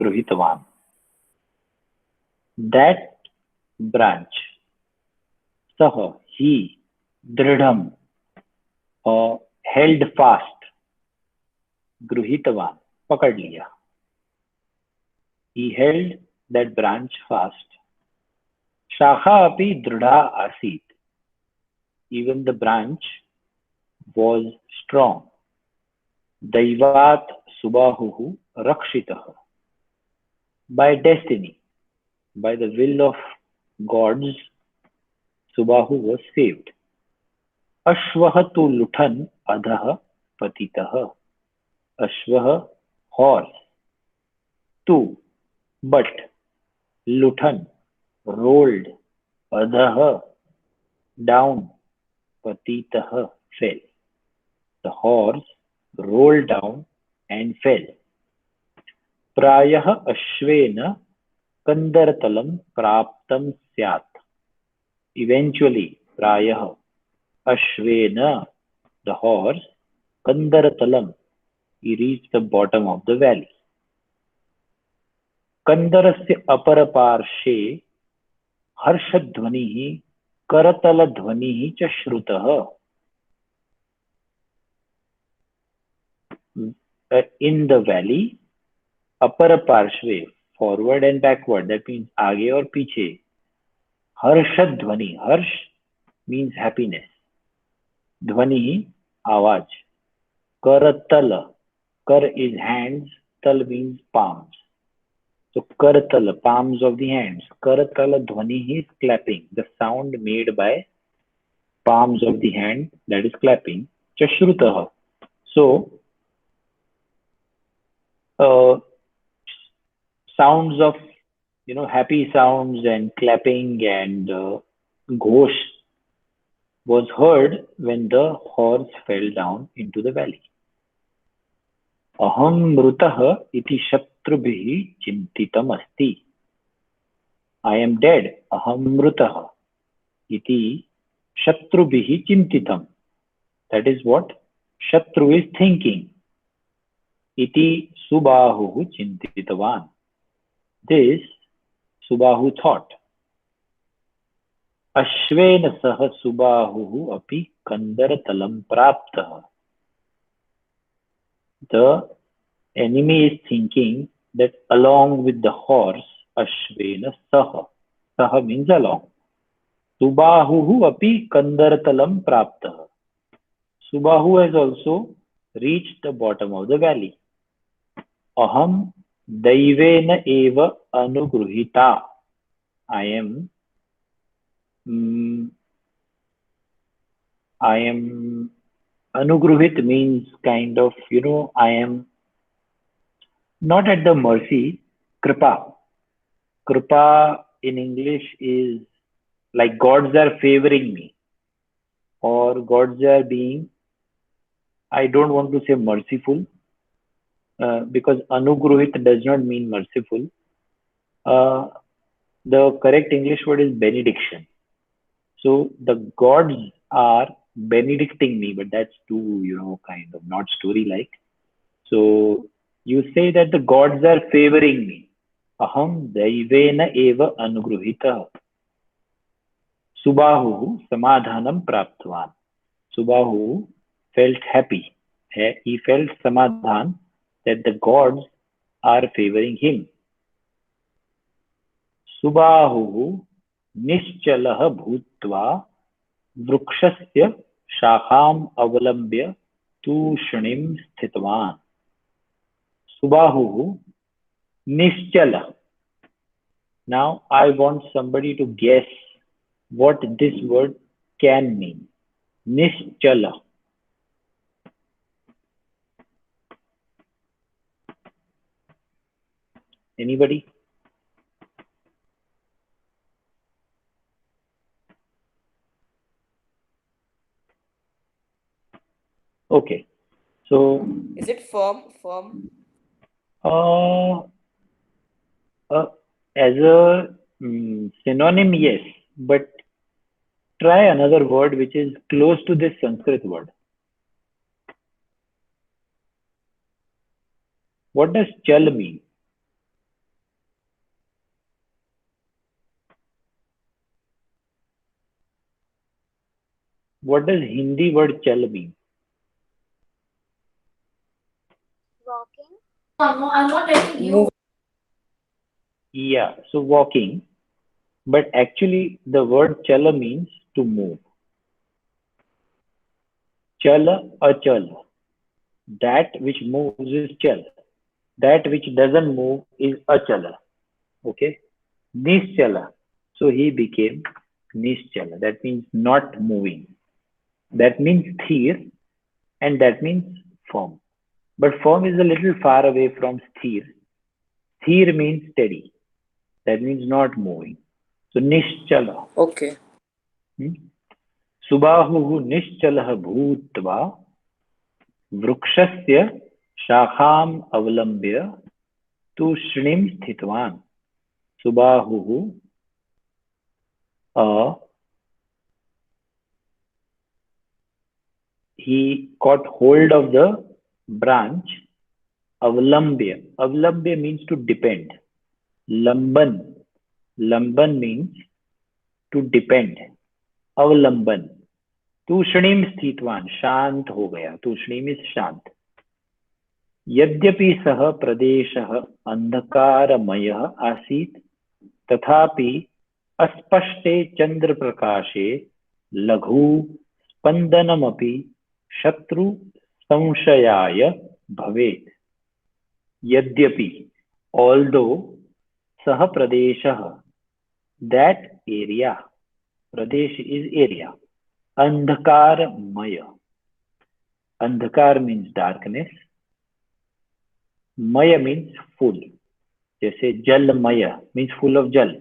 गृहीतवान्. That branch, सः, he, दृढ़म, held fast, गृहीतवान्, पकड़ लिया. He held that branch fast. शाखा अपि दृढ़ा आसीत्. Even the branch was strong. दैवात् सुबाहुः रक्षितः. By destiny, by the will of gods, Subahu was saved. अश्वः तु लुठन् अधः पतितः. अश्वः, horse, tu, but, लुठन्, rolled, अधः, down, patitah, fell. The horse rolled down and fell. प्रायः अश्वेन कंदरतलं प्राप्तं स्यात्. Eventually, प्रायः, अश्वेन, the horse, कंदरतलं, he reached the bottom of the valley. कंदरस्य अपरपार्श्वे हर्षध्वनिः करतलध्वनिः च श्रुतः. In the valley, अपर पार्श्वे, forward and backward, that means आगे और पीछे, हर्षध्वनि, हर्ष means happiness, ध्वनि आवाज, करतल, कर is hands, tal means palms, so करतल, palms of the hands, करतल ध्वनि is clapping, the sound made by palms of the hand, that is clapping, च श्रुतः. So sounds of, happy sounds and clapping and ghosh was heard when the horse fell down into the valley. Aham mrutah iti shatrubhihi chintitam asti. I am dead. Aham mrutah iti shatrubhihi chintitam. That is what Shatru is thinking. Iti Subahu chintitavan. This Subahu thought. Ashvena saha Subahu api kandaratalam praptah. The enemy is thinking that along with the horse, Ashvena saha. Saha means along. Subahu api kandaratalam praptah. Subahu has also reached the bottom of the valley. Aham daivena eva anugruhita. I am anugruhit means kind of, I am not at the mercy. Kripa. Kripa in English is like gods are favoring me, or gods are being, I don't want to say merciful, because anugruhit does not mean merciful. The correct English word is benediction. So the gods are benedicting me, but that's too, kind of not story-like. So you say that the gods are favoring me. Aham daivena eva anugruhitah. Subahu samadhanam praptvan. Subahu felt happy. He felt samadhan that the gods are favoring him. Subahu निश्चलः भूत्वा वृक्षस्य शाखाम् अवलम्ब्य तूष्णीं स्थितवान्. Subahu nischala. Now I want somebody to guess what this word can mean. Nischala. Anybody? Okay. So is it firm? Firm? As a synonym, yes, but try another word which is close to this Sanskrit word. What does chal mean? What does Hindi word chal mean? Walking. No, I'm not letting you. Yeah, so walking, but actually the word chala means to move. Chala, achala. That which moves is chala. That which doesn't move is achala. Okay? Nischala. So he became Nischala. That means not moving. That means sthir and that means firm. But firm is a little far away from sthir. Sthir means steady. That means not moving. So Nischala. Okay. सुबाहुः निश्चलः भूत्वा वृक्षस्य शाखाम् अवलम्ब्य तूष्णीं स्थितवान्. सुबाहुः he caught hold of the branch. Avlambya. Avlambya means to depend. Lamban. Lamban means to depend. Avlamban. तूष्णीम स्थितवान शांत हो गया. तूष्णीम is शांत. यद्यपि सः प्रदेशः अंधकारमयः आसीत् तथापि अस्पष्टे चंद्रप्रकाशे लघु स्पंदनमपि शत्रु संशयाय भवेत्. यद्यपि, although, सः प्रदेशः, that area, pradesh is area, अंधकारमय. अंधकार means darkness. मय means full. जैसे जलमय means full of जल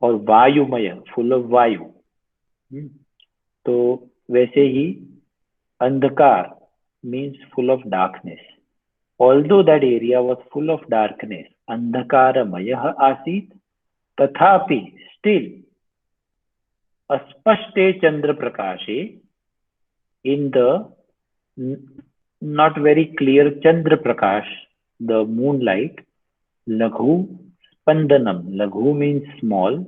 और वायुमय full of वायु. तो वैसे ही अंधकार means full of darkness. Although that area was full of darkness, अंधकारमयः आसीत् तथापि still अस्पष्टे Chandra प्रकाशे, in the not very clear chandra prakash, the moonlight, laghu spandanam. Laghu means small,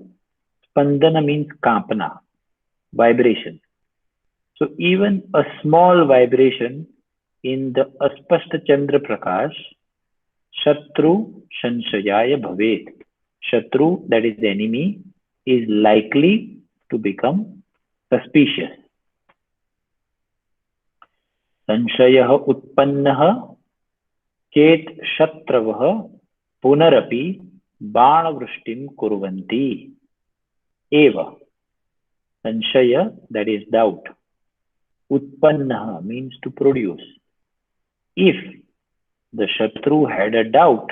spandana means kampana, vibration. So even a small vibration in the aspashta chandra prakash, shatru sanshayaya bhavet. Shatru, that is the enemy, is likely to become suspicious. संशयः उत्पन्नः चेत् शत्रवः पुनरपि बाणवृष्टिं कुर्वन्ति एव. संशय, that is doubt. Utpannah means to produce. If the Shatru had a doubt,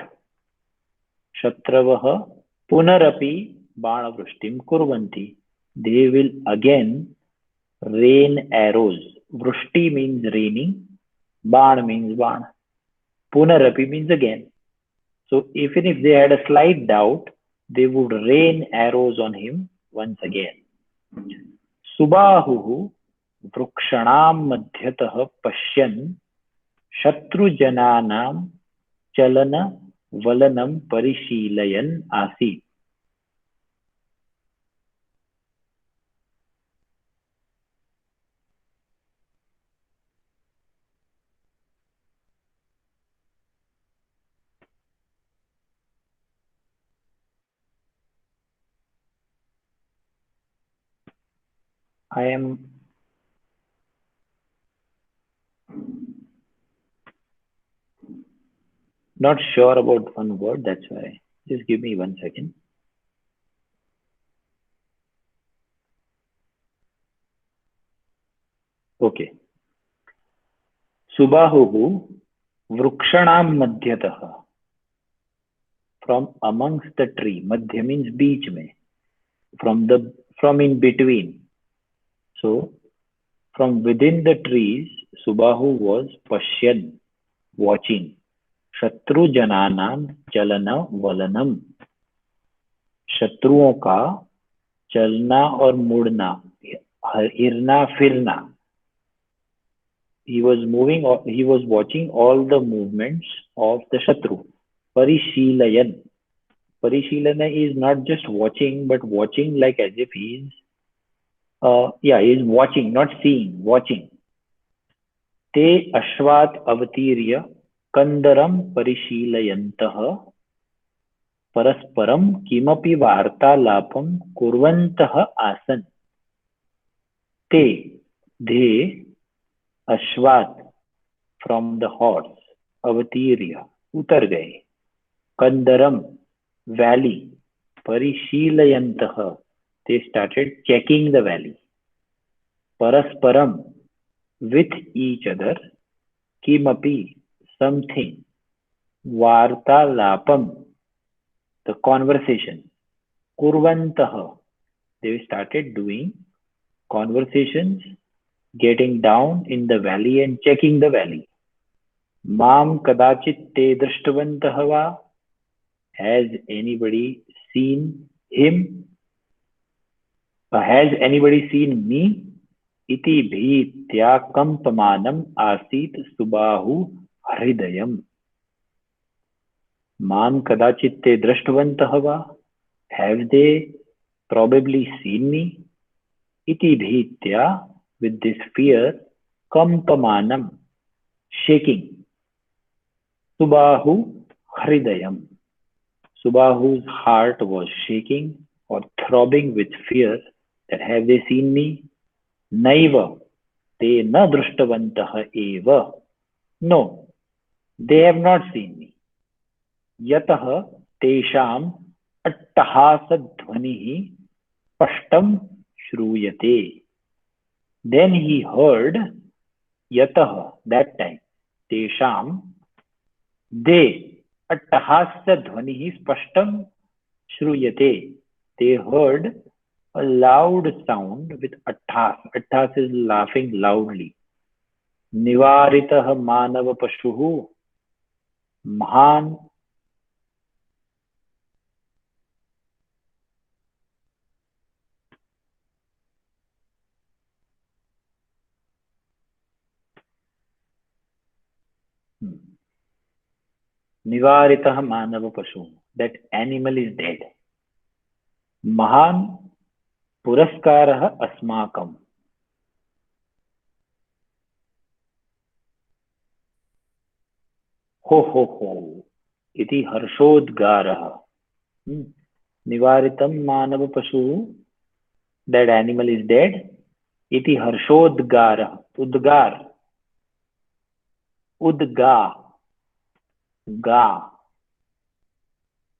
Shatravah punarapi banavrishtim kurvanti. They will again rain arrows. Vrishti means raining. Ban means ban. Punarapi means again. So even if they had a slight doubt, they would rain arrows on him once again. Subahuhu वृक्षणाम मध्यतः पश्यन् शत्रुजनानां चलन वलनं परिशीलयन् आसीत्. I am not sure about one word, that's why. Just give me 1 second. Okay. Subahuhu Vrukshanam Madhyataha. From amongst the tree. Madhya means beech mein. From in between. So from within the trees, Subahu was Pashyan, watching. शत्रु जनानाम चलन वलनम. शत्रुओं का चलना और मुड़ना, हिरना फिरना. He was watching all the movements of the Shatru. Parishilayan. Parishilana is not just watching, but watching like as if he is Yeah, he is watching, not seeing, watching. ते अश्वात् अवतीर्य कंदरं परिशीलयन्तः परस्परं किमपि वार्तालापं कुर्वन्तः आसन्. ते, they, अश्वात् from the horse, अवतीर्य उतर गए, कंदरम valley, परिशीलयन्तः they started checking the valley, परस्परम with each other, किमपि something, वार्तालापम the conversation, kurvantah they started doing conversations, getting down in the valley and checking the valley. Mam kadachit te drishtavantah va, has anybody seen him? Has anybody seen me? Iti bhitya kampamanam asit subahu hridayam. Mam kadachit te drishtavantah va, have they probably seen me? Iti bhitya, with this fear, kampamanam, shaking. Subahu hridayam. Subahu's heart was shaking or throbbing with fear that have they seen me? Naiva, te na drushtavantah eva. No, they have not seen me. Yatah tesham attahasad-dhvanihi spashtam shruyate. Then he heard yatah, that time, tesham, they, attahasya dhvanihi spashtam shruyate. They heard a loud sound with attahas. Attahas is laughing loudly. Nivaritah manava pashuhu, mahan. Nivaritah manava pashuhu, that animal is dead. Mahan puraskarah asmakam. Ho ho ho. Iti harshodgarah. Nivaritam manava pashuhu, that animal is dead. Iti harshodgarah. Udgar. Udga. Ga.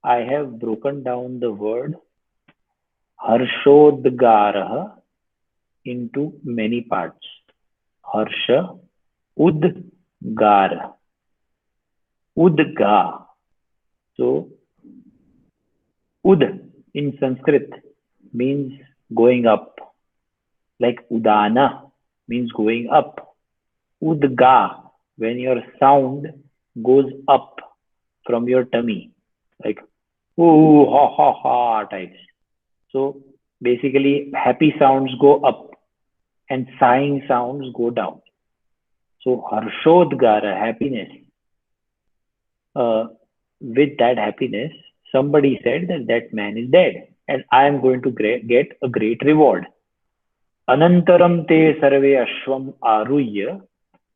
I have broken down the word harshodgarah into many parts. Harsha, udgar, udga. So, ud in Sanskrit means going up, like udana means going up. Udga, when your sound goes up from your tummy, like ooh, ha ha ha types. So basically happy sounds go up and sighing sounds go down. So harshodgara, happiness. With that happiness, somebody said that that man is dead and I am going to get a great reward. Anantaram te sarve ashvam aruyya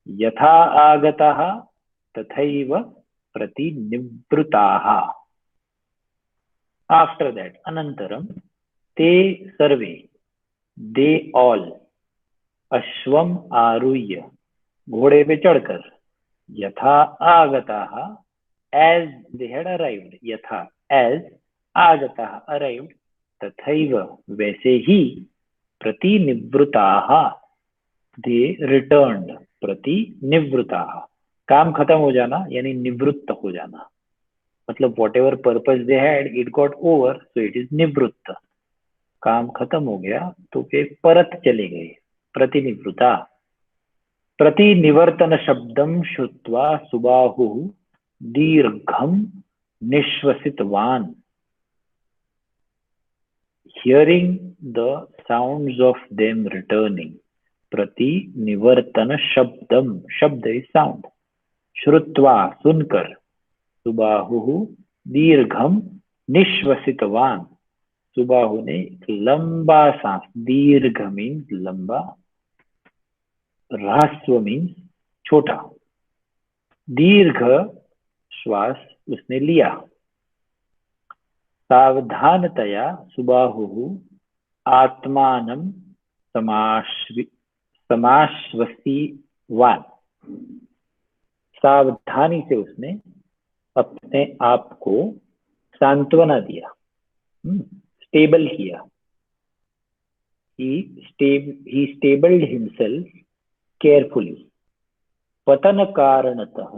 yatha agataha tathaiva prati nivrutaha. After that, anantaram, te sarve, they all, ashvam aruyya, घोड़े पे चढ़कर, यथा आगताः, as they had arrived, यथा, as आगताः, arrived, तथैव, वैसे ही, प्रतिनिवृताः, they returned, प्रतिनिवृताः, काम खत्म हो जाना यानी निवृत्त हो जाना, मतलब whatever purpose they had, it got over, so it is निवृत्त, काम खत्म हो गया तो वे परत चले गए, प्रतिनिवृता. प्रतिनिवर्तन शब्दम श्रुत्वा सुबाहुः दीर्घम निश्वसितवान. Hearing the sounds of them returning, प्रतिनिवर्तन शब्दम, शब्द is sound, श्रुत्वा सुनकर, सुबाहुः दीर्घम निश्वसितवान, सुबाहु ने एक लंबा सांस, दीर्घ मीन्स लंबा, ह्रस्व मीन्स छोटा, दीर्घ श्वास उसने लिया। सावधानतया सुबाहुः आत्मानं समाश्वसीवान्। सावधानी से उसने अपने आप को सांत्वना दिया, स्टेबल किया। he stabled himself carefully। पतन कारणतः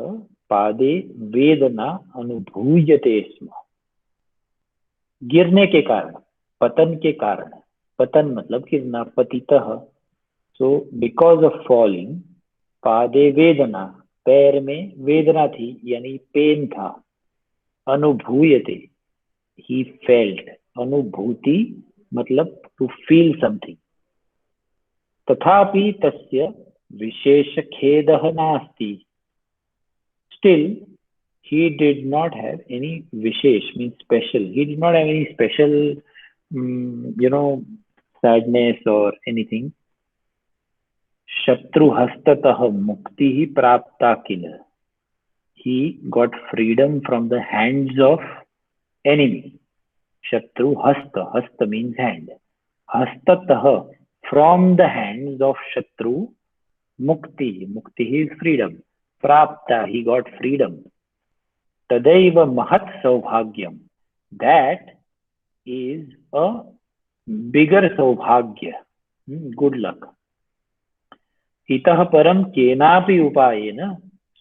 पादे वेदना अनुभूयते स्म। गिरने के कारण, पतन के कारण, पतन मतलब गिरना, पतितः, सो बिकॉज ऑफ फॉलिंग, पादे वेदना, पैर में वेदना थी यानी पेन था। अनुभूयते, ही फेल्ट, अनुभूति मतलब टू फील समथिंग। तथापि तस्य विशेष खेदः नास्ति। Still he did not have any vishesh means special, he did not have any special sadness or anything। शत्रु हस्ततः मुक्तिः प्राप्ता किल। he got freedom from the hands of enemy। शत्रु हस्त, हस्त means hand, हस्ततः from the hands of शत्रु, मुक्ति, मुक्ति is freedom, प्राप्ता he got freedom। तदैव महत् Saubhagyam, that is a bigger सौभाग्य, good luck। इतः परं केनापि उपायेन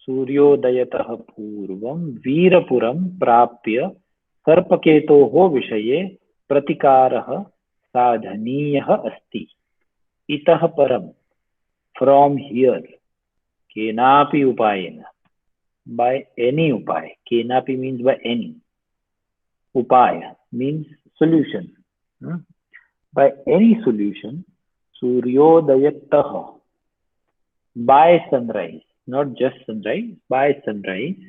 सूर्योदयतः पूर्वं वीरपुरं प्राप्य सर्पकेतोः विषये प्रतिकारः साधनीयः अस्ति। इतः परं, from here, केनापि उपायेन, by any upay, kenapi means by any, upaya means solution, by any solution, suryodayatah, by sunrise, not just sunrise, by sunrise,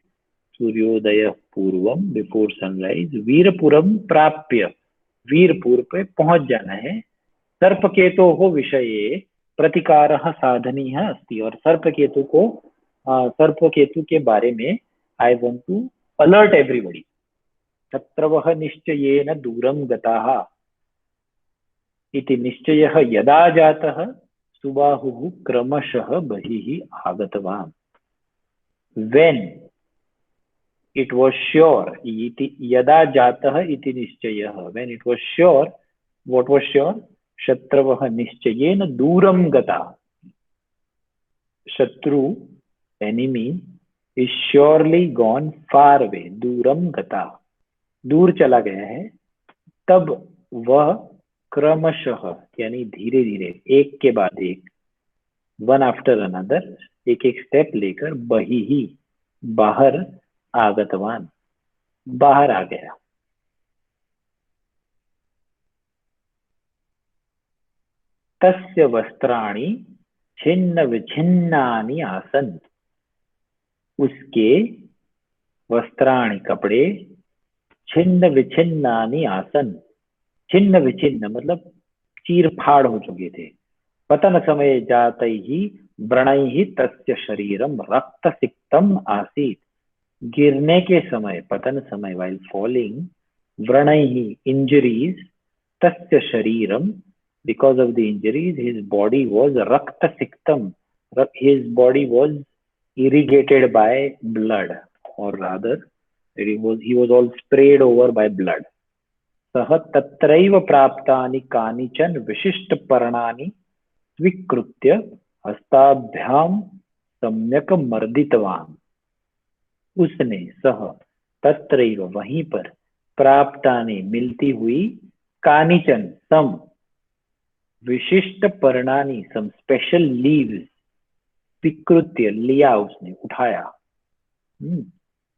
suryodaya पूर्वम, before sunrise, वीरपुरम प्राप्य, वीरपुर पे पहुंच जाना है। सर्पकेतोः विषये प्रतिकारः साधनीयः अस्ति, और सर्पकेतु को, सर्पकेतु के बारे में I want to alert everybody. शत्रवः निश्चयेन दूरं गताः इति निश्चयः यदा जातः सुबाहुः क्रमशः बहिः आगतवान्। when it was sure, इति यदा जातः इति निश्चयः, when it was sure, what was sure? शत्रवः निश्चयेन दूरं गताः, शत्रु enemy is surely gone far away, दूरम गता, दूर चला गया है। तब वह क्रमशः यानी धीरे धीरे, एक के बाद एक, वन आफ्टर अनदर, एक एक स्टेप लेकर, बहिः बाहर, आगतवान बाहर आ गया। तस्य वस्त्राणि छिन्न विछिन्नानि आसन्। उसके वस्त्राणि कपड़े, छिन्न विछिन्नानि आसन, छिन्न विछिन्न मतलब चीर फाड़ हो चुके थे। पतन समय जातैः व्रणैः तस्य शरीरम रक्तसिक्तम आसीत्। गिरने के समय, पतन समय, while falling, व्रणैः इंजरीज, तस्य शरीरम, because of the injuries his body was रक्तसिक्तम, his body was irrigated by blood, or rather he was all sprayed over by blood। सह तत्रैव प्राप्तानि कानिचन विशिष्ट पर्णानि स्वीकृत्य हस्ताभ्यां सम्यक मर्दितवान्। उसने, सह, तत्रैव वहीं पर, प्राप्तानि मिलती हुई, कानिचन सम, विशिष्ट पर्णानि सम स्पेशल लीव्स, स्वीकृत्य लिया उसने, उठाया।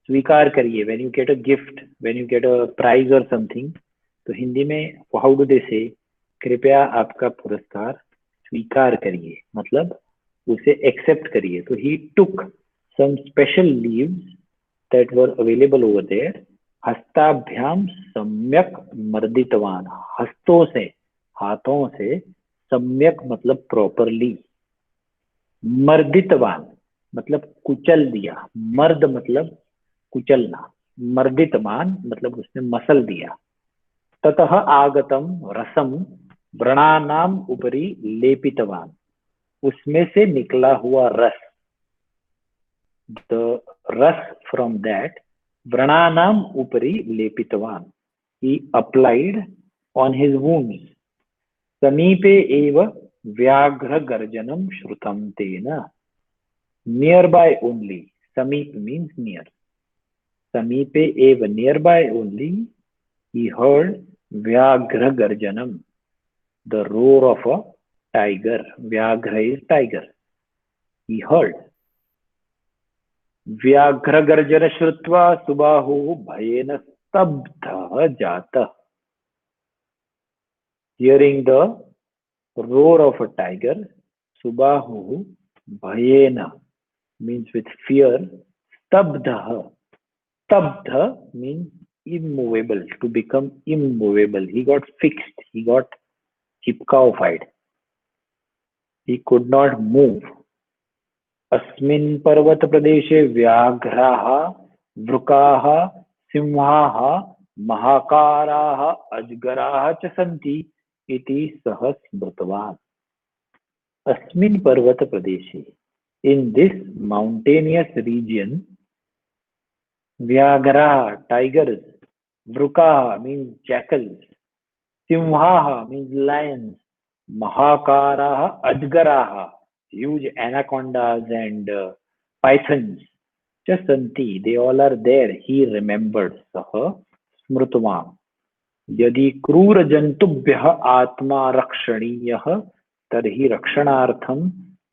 स्वीकार करिए, when you get a gift, when you get a prize or something, तो हिंदी में हाउ डू दे से, कृपया आपका पुरस्कार स्वीकार करिए, मतलब उसे एक्सेप्ट करिए। तो he took some special leaves that were available over there हस्ताभ्याम सम्यक मर्दितवान, हस्तों से, हाथों से, सम्यक मतलब प्रॉपरली, मर्दितवान मतलब कुचल दिया, मर्द मतलब कुचलना, मर्दितवान मतलब उसने मसल दिया। ततः आगतम रसम व्रणानाम उपरि लेपितवान, उसमें से निकला हुआ रस, द रस फ्रॉम दैट व्रणानाम उपरि लेपितवान, he applied on his wounds। समीपे एव व्याघ्र गर्जनम श्रुतम तेन, nearby only, समीप means near, समीपे एव nearby only he heard व्याघ्र गर्जनम, the roar of a tiger, व्याघ्र is tiger, he heard। व्याघ्र गर्जन श्रुत्वा सुबाहुः भयेन स्तब्धः जातः, hearing the roar of a tiger, subahu bhayena means with fear, stabdha, stabdha means immovable, to become immovable, he got fixed, he got chipkaofied, he could not move। अस्मिन् पर्वत प्रदेशे व्याघ्राः वृकाः सिंहाः महाकाराः अजगराः च सन्ति इति सः स्मृतवान्। अस्मिन् पर्वत प्रदेशे, in this mountainous region, व्याघ्राः tigers, वृकाः means jackals, सिंहाः means lions, महाकाराः अजगराः huge anacondas and pythons, च सन्ति, they all are there, he remembered, सः स्मृतवान्। यदि क्रूर जंतुभ्यः आत्मा रक्षणीयः तर्हि रक्षणार्थं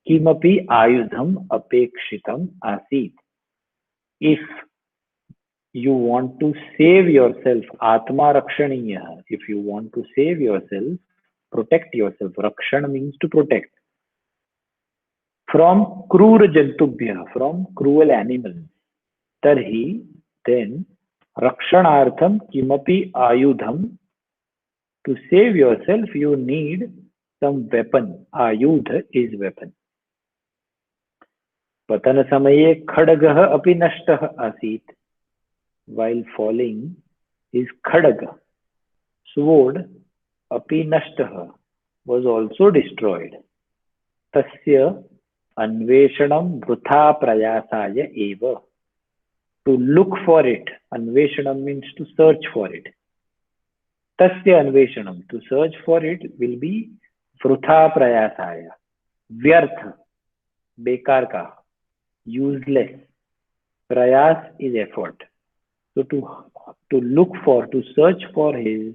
किमपि आयुधम् अपेक्षितम् आसीत्। If you want to save yourself, आत्मा रक्षणीयः, if you want to save yourself, protect yourself, रक्षण means to protect, from क्रूर जंतुभ्यः, from cruel animals, तर्हि then रक्षणार्थं किमपि आयुधं, to save yourself you need some weapon, आयुध is weapon। पतन समये खड्गः अपि नष्टः आसीत्, while falling his खड्ग, sword, अपि नष्टः was also destroyed, तस्य अन्वेषणं वृथा प्रयासाय एव, to look for it, अन्वेषणं means to search for it, तस्य अन्वेषणं to search for it will be वृथा प्रयासाय, व्यर्थ, बेकार का, useless, प्रयास is effort, so to look for, to search for his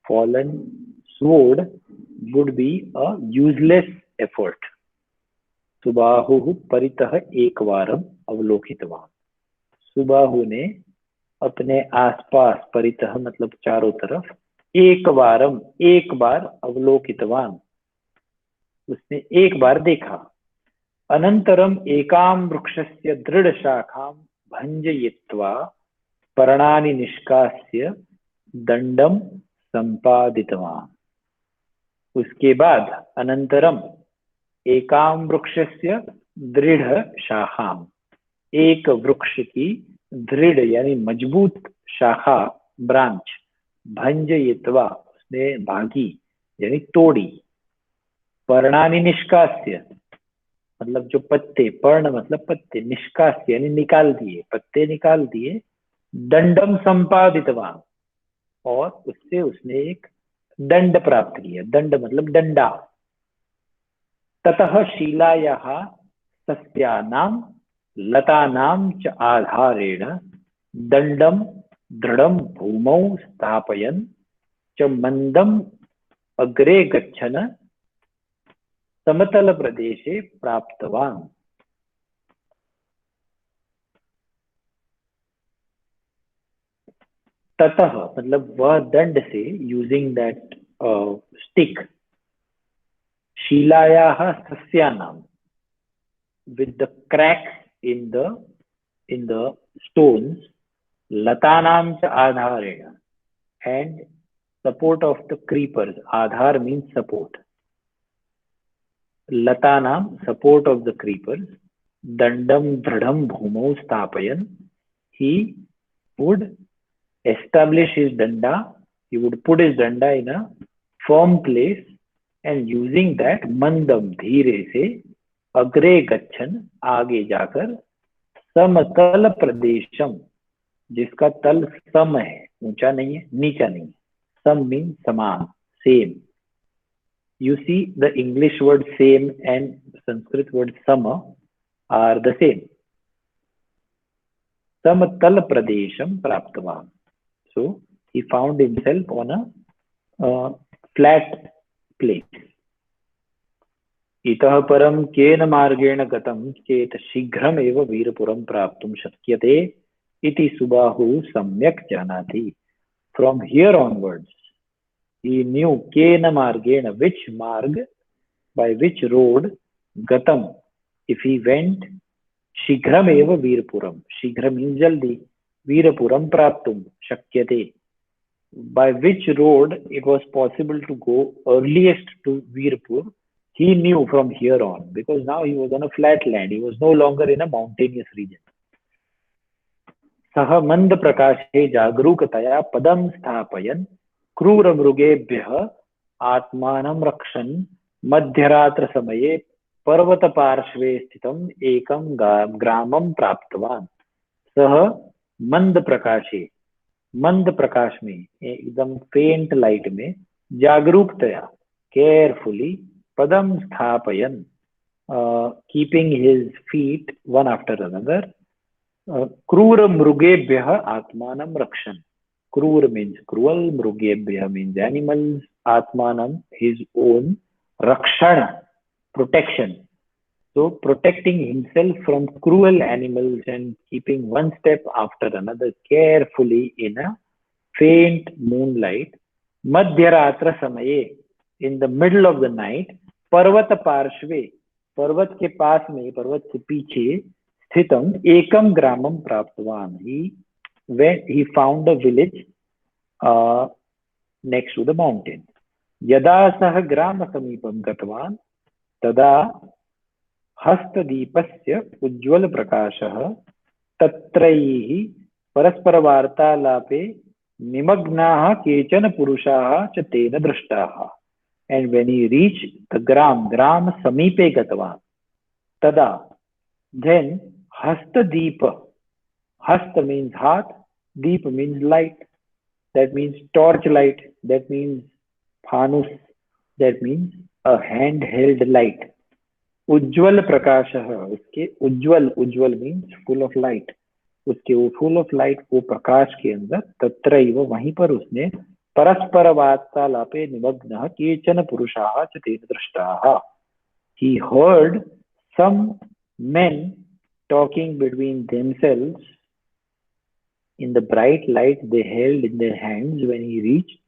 fallen sword would be a useless effort। सुबाहुः परितः एकवारम् अवलोकितवान्, सुबाहु ने अपने आसपास, परितः मतलब चारों तरफ, एकवारम एक बार, अवलोकितवान उसने एक बार देखा। अनंतरम एकाम वृक्षस्य दृढ़ शाखां भंजयित्वा पर्णानि निष्कास्य दंडम संपादितवान्, उसके बाद अनंतरम एकाम वृक्षस्य दृढ़ शाखां, एक वृक्ष की दृढ़ यानी मजबूत शाखा, ब्रांच, भंजयित्वा उसने भागी यानी तोड़ी, पर्णानि निष्कास्य मतलब जो पत्ते, पर्ण मतलब पत्ते, निष्कास्य यानी निकाल दिए, पत्ते निकाल दिए, दंडम संपादितवान और उससे उसने एक दंड प्राप्त किया, दंड मतलब डंडा। ततः शिलायाः सस्यानां लतानां च आधारेण दंडम दृढ़ं भूमौ स्थापयन् च मंदम् अग्रे गच्छन् समतल प्रदेशे प्राप्तवान्। ततः मतलब वह दंड से, यूजिंग दैट स्टिक, शिलायाः सस्यानां, with the cracks in the stones, लतानां च आधारेण, and support of the creepers. Adhar means support. Latanam, support of the creepers. Dandam dradham bhumau sthapayan. He would establish his danda. He would put his danda in a firm place, and using that mandam धीरे से अग्रे गच्छन आगे जाकर समतल प्रदेशम, जिसका तल सम है, ऊंचा नहीं है, नीचा नहीं है. Sum means saman, same. You see, the English word same and Sanskrit word sama are the same. Samatal pradesham praptavan. So he found himself on a flat place. इतः परम केन मार्गेण गतं चेत शीघ्रमेव वीरपुरं प्राप्तुं शक्यते इति सुबाहुः सम्यक् जानाति. From here onwards, he knew kena margena, which marg, by which road, gatam, if he went, shighram eva veerpuram. Shighram means jaldi. Veerapuram praptum, shakyate. By which road it was possible to go earliest to Veerpur, he knew from here on, because now he was on a flat land. He was no longer in a mountainous region. सह मंद प्रकाशे जागरूकतया पदम स्थापयन् क्रूर मृगेभ्यः आत्मानं रक्षन् मध्यरात्र समये पर्वत पार्श्वे स्थितम् एकं ग्रामं प्राप्तवान्. सह मंद प्रकाशे, मंद प्रकाश में, एकदम फेंट लाइट में, जागरूकतया, केयरफुली, पदम स्थापयन्, keeping his feet one after another, क्रूर मृगेभ्यः आत्मानं रक्षन्. Krur means cruel, mrugebhya means animals, atmanam, his own, rakshana, protection. So protecting himself from cruel animals and keeping one step after another carefully in a faint moonlight. Madhyaratra samaye, in the middle of the night, parvata parshve, पर्वत के पास में, पर्वत से पीछे, स्थितम एकम ग्रामम प्राप्तवान. He found a village next to the mountain. यदा सह ग्राम समीपम गतवान तदा हस्तदीपस्य उज्ज्वल प्रकाशः तत्रैः परस्परवार्तालापे निमग्नाः केचन पुरुषाः च तेन दृष्टाः. And when he reached the gram समीपे गतवान तदा, then hastadipa, hasta means heart, deep means light, that means torch light, that means phanus, that means a handheld light. उज्ज्वल प्रकाशः, उसके उज्ज्वल, उज्ज्वल means full of light, उसके वो full of light, वो प्रकाश के अंदर तत्रैव, वहीं पर उसने परस्पर वार्तालापे निमग्नः केचन पुरुषाः च तेन दृष्टाः. He heard some men talking between themselves in the bright light they held in their hands when he reached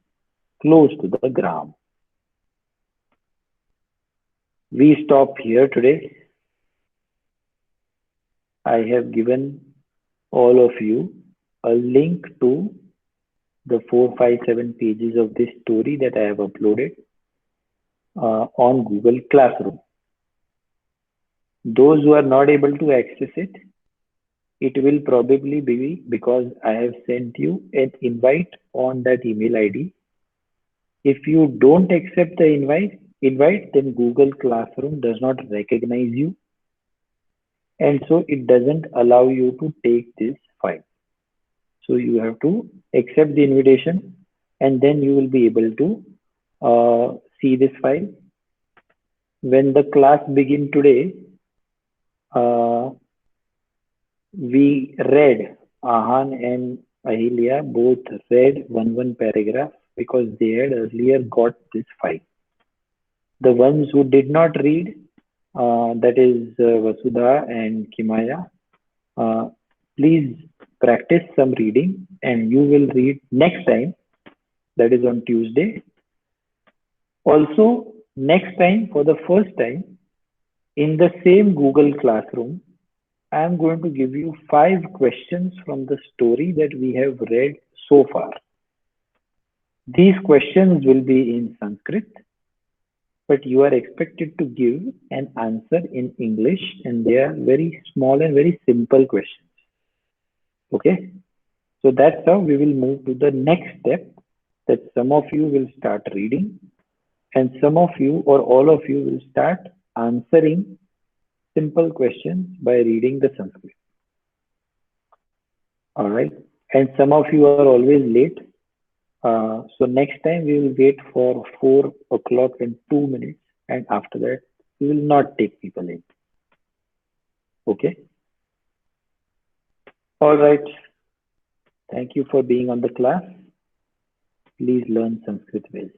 close to the gram. We stop here today. I have given all of you a link to the 457 pages of this story that I have uploaded on Google Classroom. Those who are not able to access it, it will probably be because I have sent you an invite on that email ID. If you don't accept the invite, then Google Classroom does not recognize you, and so it doesn't allow you to take this file. So you have to accept the invitation, and then you will be able to see this file. When the class begins today, we read, Ahan and Ahilya both read one paragraph because they had earlier got this file. The ones who did not read, that is Vasudha and Kimaya, please practice some reading and you will read next time, that is on Tuesday. Also, next time, for the first time, in the same Google Classroom, I am going to give you 5 questions from the story that we have read so far. These questions will be in Sanskrit, but you are expected to give an answer in English, and they are very small and very simple questions. Okay? So that's how we will move to the next step, that some of you will start reading and some of you or all of you will start answering simple questions by reading the Sanskrit. All right. And some of you are always late. So next time we will wait for 4 o'clock and 2 minutes. And after that, we will not take people in. Okay. All right. Thank you for being on the class. Please learn Sanskrit well.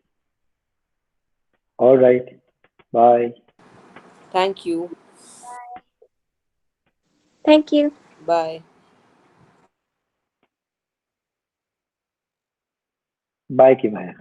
All right. Bye. Thank you. Thank you. Bye. Bye, Kimaya.